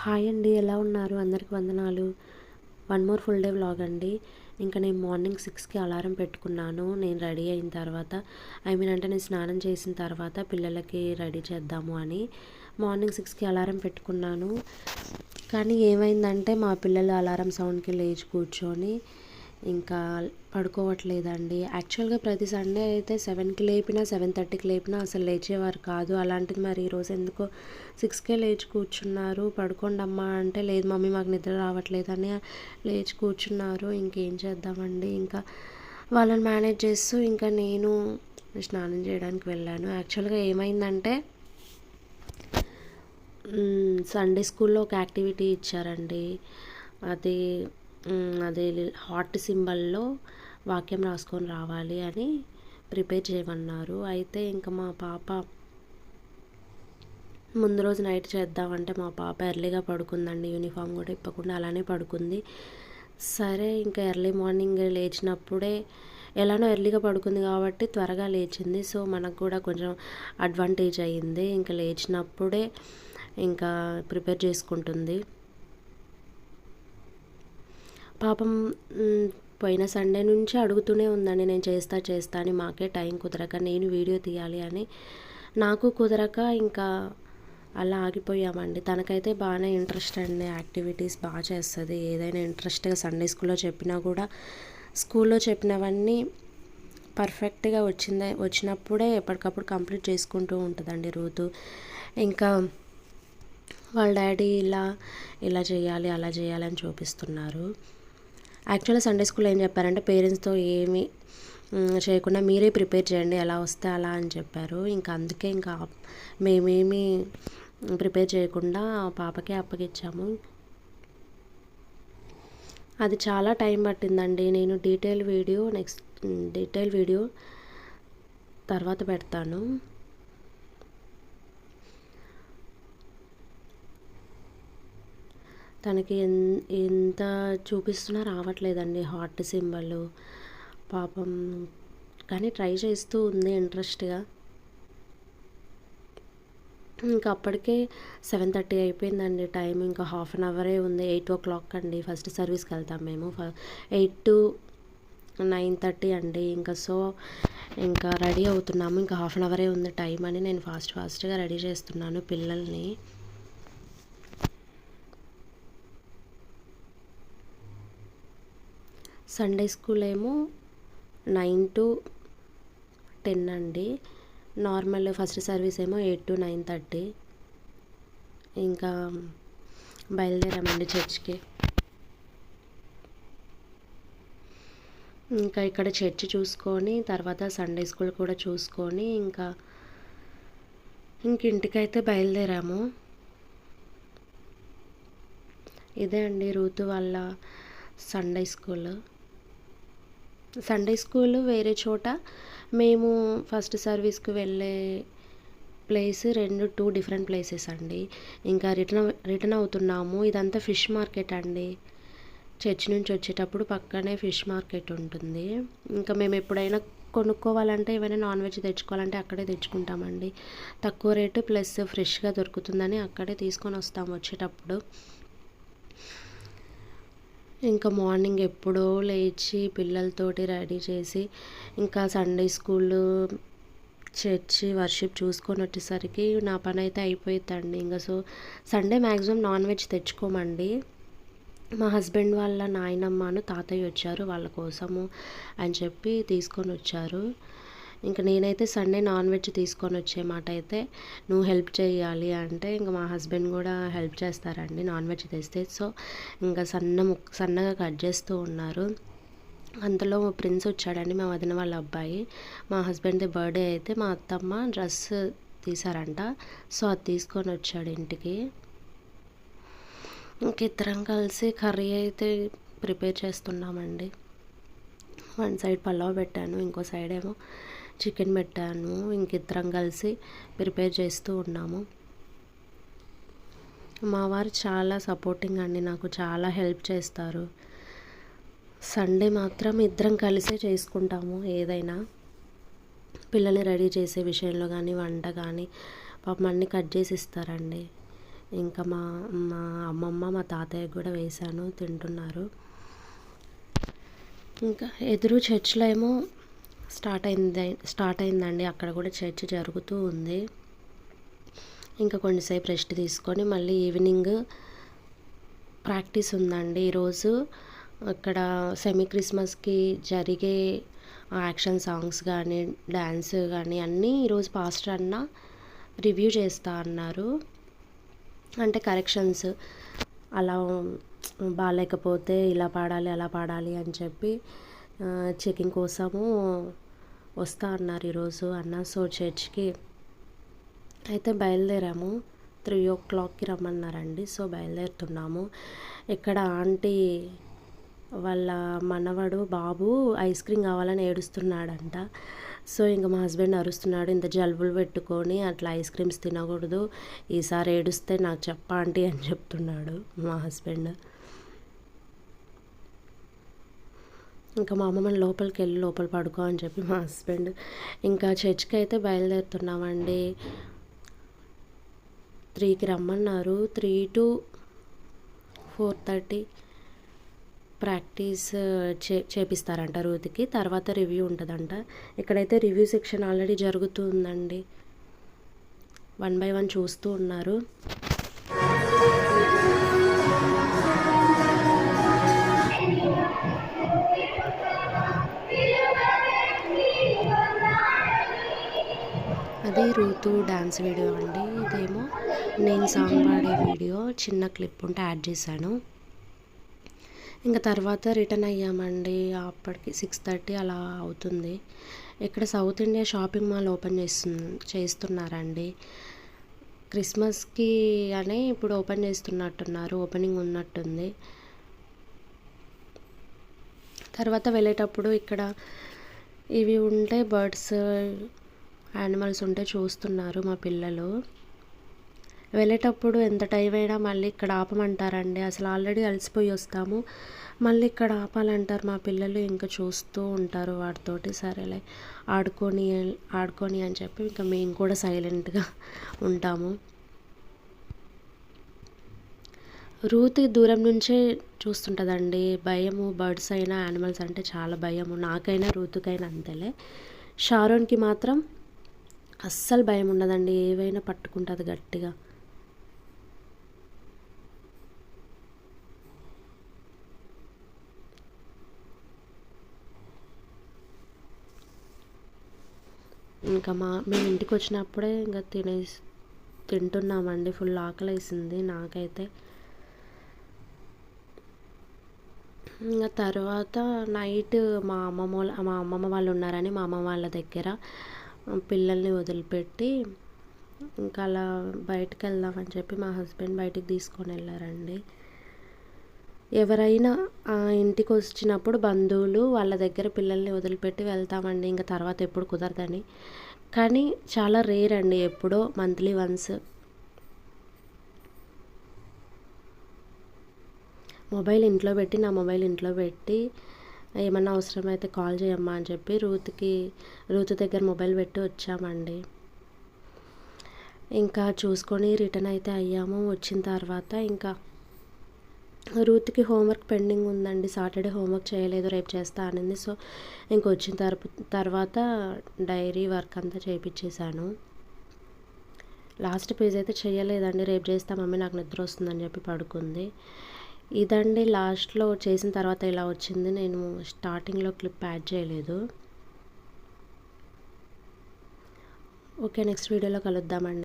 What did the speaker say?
Hi అండి, ఎలా ఉన్నారు? అందరికి వందనాలు. One more full day vlog అండి. ఇంకా నేను మార్నింగ్ 6కి అలారం పెట్టుకున్నాను. నేను రెడీ అయిన తర్వాత అంటే నేను స్నానం చేసిన తర్వాత పిల్లలకి రెడీ చేద్దాము అని మార్నింగ్ 6కి అలారం పెట్టుకున్నాను. కానీ ఏమైందంటే మా పిల్లలు అలారం సౌండ్కి లేచి కూర్చొని ఇంకా పడుకోవట్లేదండి. యాక్చువల్గా ప్రతి సండే అయితే 7కి లేపినా 7:30కి లేపినా అసలు లేచేవారు కాదు. అలాంటిది మరి ఈరోజు ఎందుకో 6కే లేచి కూర్చున్నారు. పడుకోండమ్మా అంటే లేదు మమ్మీ మాకు నిద్ర రావట్లేదని లేచి కూర్చున్నారు. ఇంకేం చేద్దామండి, ఇంకా వాళ్ళని మేనేజ్ చేస్తూ ఇంకా నేను స్నానం చేయడానికి వెళ్ళాను. యాక్చువల్గా ఏమైందంటే సండే స్కూల్లో ఒక యాక్టివిటీ ఇచ్చారండి. అది అదే హార్ట్ సింబల్లో వాక్యం రాసుకొని రావాలి అని ప్రిపేర్ చేయమన్నారు. అయితే ఇంకా మా పాప ముందు రోజు నైట్ చేద్దామంటే మా పాప ఎర్లీగా పడుకుందండి. యూనిఫామ్ కూడా ఇప్పకుండా అలానే పడుకుంది. సరే ఇంకా ఎర్లీ మార్నింగ్ లేచినప్పుడే ఎలానో ఎర్లీగా పడుకుంది కాబట్టి త్వరగా లేచింది. సో మనకు కూడా కొంచెం అడ్వాంటేజ్ అయ్యింది. ఇంకా లేచినప్పుడే ఇంకా ప్రిపేర్ చేసుకుంటుంది. పాపం పోయిన సండే నుంచి అడుగుతూనే ఉందండి, నేను చేస్తా అని. మాకే టైం కుదరక నేను వీడియో తీయాలి అని నాకు కుదరక ఇంకా అలా ఆగిపోయామండి. తనకైతే బాగానే ఇంట్రెస్ట్ అండి, యాక్టివిటీస్ బాగా చేస్తుంది. ఏదైనా ఇంట్రెస్ట్గా సండే స్కూల్లో చెప్పినా కూడా స్కూల్లో చెప్పినవన్నీ పర్ఫెక్ట్గా వచ్చినప్పుడే ఎప్పటికప్పుడు కంప్లీట్ చేసుకుంటూ ఉంటుందండి రూతు. ఇంకా వాళ్ళ డాడీ ఇలా చేయాలి అలా చేయాలని చూపిస్తున్నారు. యాక్చువల్గా సండే స్కూల్లో ఏం చెప్పారంటే పేరెంట్స్తో ఏమి చేయకుండా మీరే ప్రిపేర్ చేయండి, ఎలా వస్తే అలా అని చెప్పారు. ఇంకా అందుకే ఇంకా మేమేమి ప్రిపేర్ చేయకుండా పాపకే అప్పగిచ్చాము. అది చాలా టైం పట్టిందండి. నేను డీటెయిల్ వీడియో తర్వాత పెడతాను. తనకి ఎంత చూపిస్తున్నా రావట్లేదండి హార్ట్ సింబల్. పాపం కానీ ట్రై చేస్తూ ఉంది ఇంట్రెస్ట్గా. ఇంకా అప్పటికే 7:30 అయిపోయిందండి టైం. ఇంకా హాఫ్ అన్ అవరే ఉంది. 8 o'clock అండి ఫస్ట్ సర్వీస్కి వెళ్తాం మేము. 8 to 9:30 అండి. ఇంకా రెడీ అవుతున్నాము. ఇంకా హాఫ్ అన్ అవరే ఉంది టైం అని నేను ఫాస్ట్గా రెడీ చేస్తున్నాను పిల్లల్ని. సండే స్కూల్ ఏమో 9 to 10 అండి. నార్మల్ ఫస్ట్ సర్వీస్ ఏమో 8 to 9:30. ఇంకా బయలుదేరామండి చర్చ్కి. ఇంకా ఇక్కడ చర్చ్ చూసుకొని తర్వాత సండే స్కూల్ కూడా చూసుకొని ఇంటికైతే బయలుదేరాము. ఇదే అండి రూతు వాళ్ళ సండే స్కూల్ వేరే చోట, మేము ఫస్ట్ సర్వీస్కి వెళ్ళే ప్లేస్ 2 డిఫరెంట్ ప్లేసెస్ అండి. ఇంకా రిటర్న్ అవుతున్నాము. ఇదంతా ఫిష్ మార్కెట్ అండి. చర్చ్ నుంచి వచ్చేటప్పుడు పక్కనే ఫిష్ మార్కెట్ ఉంటుంది. ఇంకా మేము ఎప్పుడైనా కొనుక్కోవాలంటే ఏమైనా నాన్ వెజ్ తెచ్చుకోవాలంటే అక్కడే తెచ్చుకుంటామండి. తక్కువ రేటు ప్లస్ ఫ్రెష్గా దొరుకుతుందని అక్కడే తీసుకొని వస్తాము వచ్చేటప్పుడు. ఇంకా మార్నింగ్ ఎప్పుడో లేచి పిల్లలతోటి రెడీ చేసి ఇంకా సండే స్కూల్ చర్చి వర్షిప్ చూసుకొని వచ్చేసరికి నా పని అయితే అయిపోతుందండి. ఇంకా సండే మ్యాక్సిమం నాన్ వెజ్ తెచ్చుకోమండి. మా హస్బెండ్ వాళ్ళ నాయనమ్మను తాతయ్య వచ్చారు, వాళ్ళ కోసము అని చెప్పి తీసుకొని వచ్చారు. ఇంకా నేనైతే సండే నాన్ వెజ్ తీసుకొని వచ్చే మాట అయితే నువ్వు హెల్ప్ చేయాలి అంటే ఇంకా మా హస్బెండ్ కూడా హెల్ప్ చేస్తారండి నాన్ వెజ్ తెస్తే. సో ఇంకా సన్నగా కట్ చేస్తూ ఉన్నారు. అంతలో మా ప్రిన్స్ వచ్చాడండి, మా వదిన వాళ్ళ అబ్బాయి. మా హస్బెండ్ది బర్త్డే అయితే మా అత్తమ్మ డ్రెస్ తీసారంట. సో అది తీసుకొని వచ్చాడు ఇంటికి. ఇంక ఇద్దరం కలిసి కర్రీ అయితే ప్రిపేర్ చేస్తున్నామండి. వన్ సైడ్ పలావ్ పెట్టాను, ఇంకో సైడ్ ఏమో చికెన్ పెట్టాను. ఇంకిద్దరం కలిసి ప్రిపేర్ చేస్తూ ఉన్నాము. మా వారు చాలా సపోర్టింగ్ అండి, నాకు చాలా హెల్ప్ చేస్తారు. సండే మాత్రం ఇద్దరం కలిసే చేసుకుంటాము ఏదైనా. పిల్లల్ని రెడీ చేసే విషయంలో కానీ వంట కానీ పాపం అన్నీ కట్ చేసి ఇస్తారండి. ఇంకా మా మా అమ్మమ్మ మా తాతయ్య కూడా వేశాను, తింటున్నారు. ఇంకా ఎదురు చర్చ్లో ఏమో స్టార్ట్ అయిందండి. అక్కడ కూడా చర్చ్ జరుగుతూ ఉంది. ఇంకా కొంచెంసేపు రెస్ట్ తీసుకొని మళ్ళీ ఈవినింగ్ ప్రాక్టీస్ ఉందండి ఈరోజు. అక్కడ సెమీ క్రిస్మస్కి జరిగే యాక్షన్ సాంగ్స్ కానీ డ్యాన్స్ కానీ అన్నీ ఈరోజు పాస్టర్ అన్న రివ్యూ చేస్తా అన్నారు. అంటే కరెక్షన్స్ అలా బాగాలేకపోతే ఇలా పాడాలి అలా పాడాలి అని చెప్పి చెకింగ్ కోసము వస్తా అన్నారు ఈరోజు అన్న. సో చర్చ్కి అయితే బయలుదేరాము. 3 o'clockకి రమ్మన్నారండి. సో బయలుదేరుతున్నాము. ఇక్కడ ఆంటీ వాళ్ళ మనవడు బాబు ఐస్ క్రీమ్ కావాలని ఏడుస్తున్నాడంట. సో ఇంకా మా హస్బెండ్ అరుస్తున్నాడు, ఇంత జలుబులు పెట్టుకొని అట్లా ఐస్ క్రీమ్స్ తినకూడదు, ఈసారి ఏడుస్తే నాకు చెప్ప ఆంటీ అని చెప్తున్నాడు మా హస్బెండ్. ఇంకా మా అమ్మమ్మని లోపలికి వెళ్ళి లోపల పడుకో అని చెప్పి మా హస్బెండ్. ఇంకా చర్చ్కి అయితే బయలుదేరుతున్నామండి. 3కి రమ్మన్నారు. 3 to 4:30 ప్రాక్టీస్ చేపిస్తారంట రూత్కి. తర్వాత రివ్యూ ఉంటుందంట. ఇక్కడైతే రివ్యూ సెక్షన్ ఆల్రెడీ జరుగుతుందండి. 1 by 1 చూస్తూ ఉన్నారు. అది రూతు డ్యాన్స్ వీడియో అండి. ఇదేమో నేను సాంగ్ పాడే వీడియో చిన్న క్లిప్ ఉంటే యాడ్ చేశాను. ఇంకా తర్వాత రిటర్న్ అయ్యామండి. అప్పటికి 6:30 అలా అవుతుంది. ఇక్కడ south India shopping mall open చేస్తున్నారండి. క్రిస్మస్కి అనే ఇప్పుడు ఓపెన్ చేస్తున్నట్టున్నారు, ఓపెనింగ్ ఉన్నట్టుంది. తర్వాత వెళ్ళేటప్పుడు ఇక్కడ ఇవి ఉంటే బర్డ్స్ యానిమల్స్ ఉంటే చూస్తున్నారు మా పిల్లలు. వెళ్ళేటప్పుడు ఎంత టైం అయినా మళ్ళీ ఇక్కడ ఆపమంటారండి. అసలు ఆల్రెడీ అలసిపోయి వస్తాము, మళ్ళీ ఇక్కడ ఆపాలంటారు మా పిల్లలు. ఇంకా చూస్తూ ఉంటారు వాటితోటి. సరేలే ఆడుకొని అని చెప్పి ఇంకా మేము కూడా సైలెంట్గా ఉంటాము. రూత్ దూరం నుంచే చూస్తుంటుందండి. భయము, బర్డ్స్ అయినా యానిమల్స్ అంటే చాలా భయము. నాకైనా రూతుకైనా అంతేలే. షారోన్కి మాత్రం అస్సలు భయం ఉండదండి. ఏవైనా పట్టుకుంటుంది గట్టిగా. ఇంకా మేము ఇంటికి వచ్చినప్పుడే ఇంకా తింటున్నామండి. ఫుల్ ఆకలి వేసింది నాకైతే. ఇంకా తర్వాత నైట్ మా అమ్మమ్మ వాళ్ళు ఉన్నారని మా అమ్మమ్మ వాళ్ళ దగ్గర పిల్లల్ని వదిలిపెట్టి ఇంకా అలా బయటకు వెళ్దామని చెప్పి మా హస్బెండ్ బయటికి తీసుకొని వెళ్ళారండి. ఎవరైనా ఇంటికి వచ్చినప్పుడు బంధువులు వాళ్ళ దగ్గర పిల్లల్ని వదిలిపెట్టి వెళ్తామండి. ఇంకా తర్వాత ఎప్పుడు కుదరదని. కానీ చాలా రేర్ అండి, ఎప్పుడో మంత్లీ వన్స్. నా మొబైల్ ఇంట్లో పెట్టి ఏమన్నా అవసరమైతే కాల్ చేయమ్మా అని చెప్పి రూతు దగ్గర మొబైల్ పెట్టి వచ్చామండి. ఇంకా చూసుకొని రిటర్న్ అయితే అయ్యాము. వచ్చిన తర్వాత ఇంకా రూత్కి హోంవర్క్ పెండింగ్ ఉందండి. సాటర్డే హోంవర్క్ చేయలేదు, రేపు చేస్తా అనింది. సో ఇంక వచ్చిన తర్వాత డైరీ వర్క్ అంతా చేయించేశాను. లాస్ట్ పేజ్ అయితే చేయలేదండి. రేపు చేస్తా మమ్మీ, నాకు నిద్ర వస్తుందని చెప్పి పడుకుంది. ఇదండి లాస్ట్లో చేసిన తర్వాత ఇలా వచ్చింది. నేను స్టార్టింగ్లో క్లిప్ యాడ్ చేయలేదు. ఓకే, నెక్స్ట్ వీడియోలో కలుద్దామండి.